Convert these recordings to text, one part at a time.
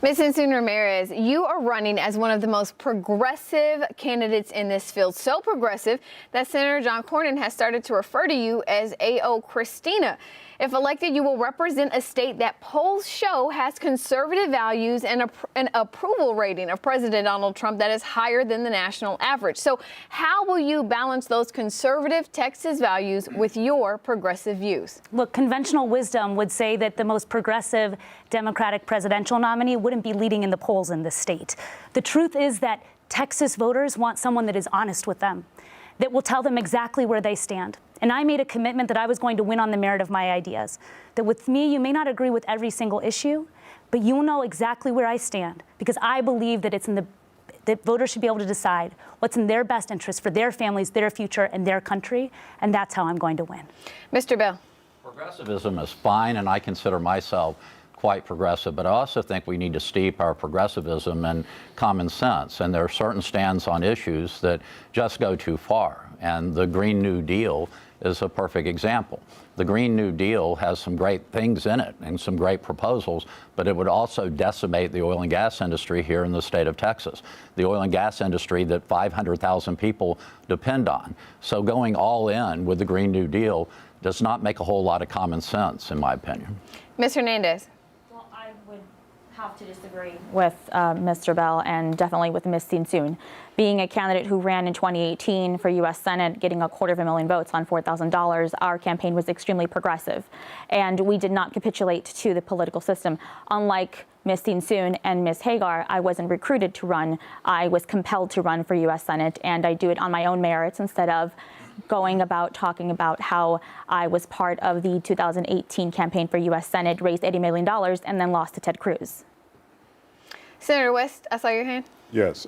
Ms. Tzintzun Ramirez, you are running as one of the most progressive candidates in this field. So progressive that Senator John Cornyn has started to refer to you as A.O. Christina. If elected, you will represent a state that polls show has conservative values and an approval rating of President Donald Trump that is higher than the national average. So how will you balance those conservative Texas values with your progressive views? Look, conventional wisdom would say that the most progressive Democratic presidential nominee wouldn't be leading in the polls in this state. The truth is that Texas voters want someone that is honest with them, that will tell them exactly where they stand. And I made a commitment that I was going to win on the merit of my ideas, that with me, you may not agree with every single issue, but you'll know exactly where I stand, because I believe that that voters should be able to decide what's in their best interest for their families, their future, and their country, and that's how I'm going to win. Mr. Bell. Progressivism is fine, and I consider myself quite progressive, but I also think we need to steep our progressivism in common sense. And there are certain stands on issues that just go too far. And the Green New Deal is a perfect example. The Green New Deal has some great things in it and some great proposals, but it would also decimate the oil and gas industry here in the state of Texas, the oil and gas industry that 500,000 people depend on. So going all in with the Green New Deal does not make a whole lot of common sense, in my opinion. Ms. Hernandez. I would have to disagree with Mr. Bell and definitely with Ms. Tzintzun. Being a candidate who ran in 2018 for U.S. Senate, getting 250,000 votes on $4,000, our campaign was extremely progressive. And we did not capitulate to the political system. Unlike Ms. Tzintzun and Ms. Hagar, I wasn't recruited to run. I was compelled to run for U.S. Senate, and I do it on my own merits instead of going about talking about how I was part of the 2018 campaign for U.S. Senate, raised $80 million, and then lost to Ted Cruz. Senator West, I saw your hand. Yes.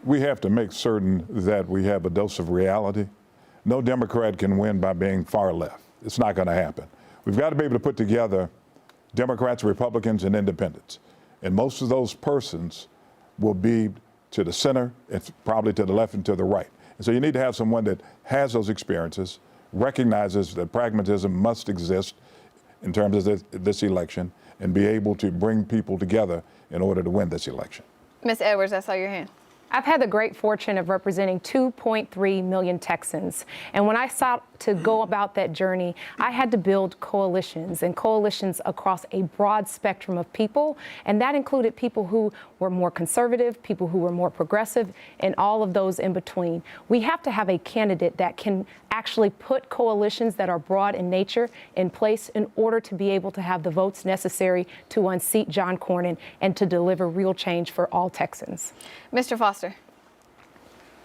We have to make certain that we have a dose of reality. No Democrat can win by being far left. It's not going to happen. We've got to be able to put together Democrats, Republicans, and independents. And most of those persons will be to the center, and probably to the left and to the right. And so you need to have someone that has those experiences, recognizes that pragmatism must exist in terms of this election, and be able to bring people together in order to win this election. Ms. Edwards, I saw your hand. I've had the great fortune of representing 2.3 million Texans. And when I sought to go about that journey, I had to build coalitions across a broad spectrum of people. And that included people who were more conservative, people who were more progressive, and all of those in between. We have to have a candidate that can actually put coalitions that are broad in nature in place in order to be able to have the votes necessary to unseat John Cornyn and to deliver real change for all Texans. Mr. Foster.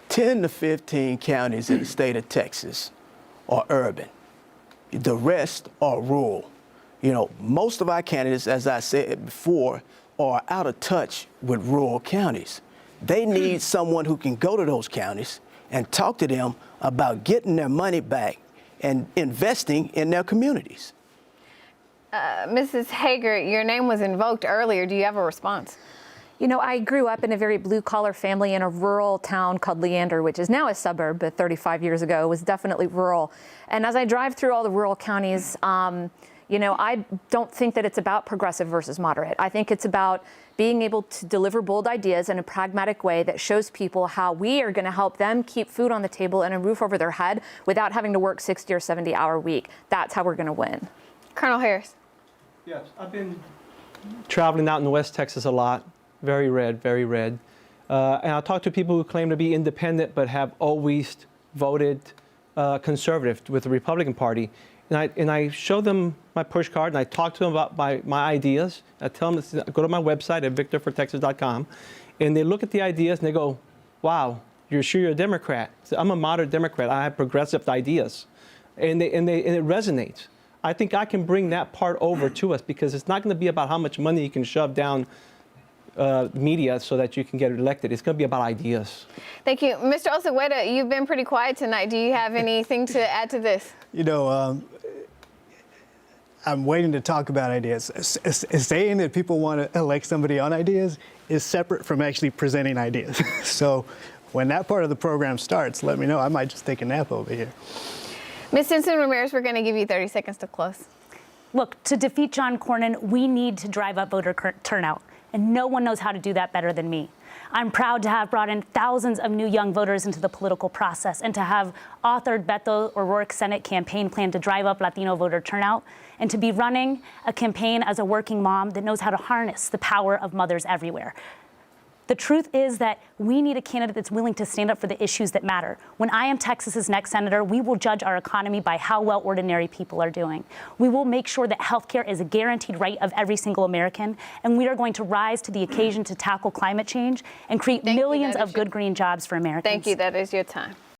10 to 15 counties in the state of Texas are urban. The rest are rural. You know, most of our candidates, as I said before, are out of touch with rural counties. They need someone who can go to those counties and talk to them about getting their money back and investing in their communities. Mrs. Hager, your name was invoked earlier. Do you have a response? You know, I grew up in a very blue-collar family in a rural town called Leander, which is now a suburb, but 35 years ago was definitely rural. And as I drive through all the rural counties, you know, I don't think that it's about progressive versus moderate. I think it's about being able to deliver bold ideas in a pragmatic way that shows people how we are going to help them keep food on the table and a roof over their head without having to work 60 or 70-hour week. That's how we're going to win. Colonel Harris. Yes, I've been traveling out in West Texas a lot. Very red, very red. And I talk to people who claim to be independent but have always voted conservative with the Republican Party. And I show them my push card, and I talk to them about my ideas. I tell them to go to my website at victorfortexas.com, and they look at the ideas and they go, wow, you're sure you're a Democrat? So I'm a moderate Democrat. I have progressive ideas. And it resonates. I think I can bring that part over to us, because it's not going to be about how much money you can shove down media so that you can get elected. It's going to be about ideas. Thank you. Mr. Osagueda, you've been pretty quiet tonight. Do you have anything to add to this? You know, I'm waiting to talk about ideas. Saying that people want to elect somebody on ideas is separate from actually presenting ideas. So when that part of the program starts, let me know. I might just take a nap over here. Ms. Tzintzun Ramirez, we're going to give you 30 seconds to close. Look, to defeat John Cornyn, we need to drive up voter turnout. and no one knows how to do that better than me. I'm proud to have brought in thousands of new young voters into the political process and to have authored Beto O'Rourke's Senate campaign plan to drive up Latino voter turnout and to be running a campaign as a working mom that knows how to harness the power of mothers everywhere. The truth is that we need a candidate that's willing to stand up for the issues that matter. When I am Texas's next senator, we will judge our economy by how well ordinary people are doing. We will make sure that healthcare is a guaranteed right of every single American, and we are going to rise to the occasion to tackle climate change and create millions of good green jobs for Americans. Thank you. That is your time.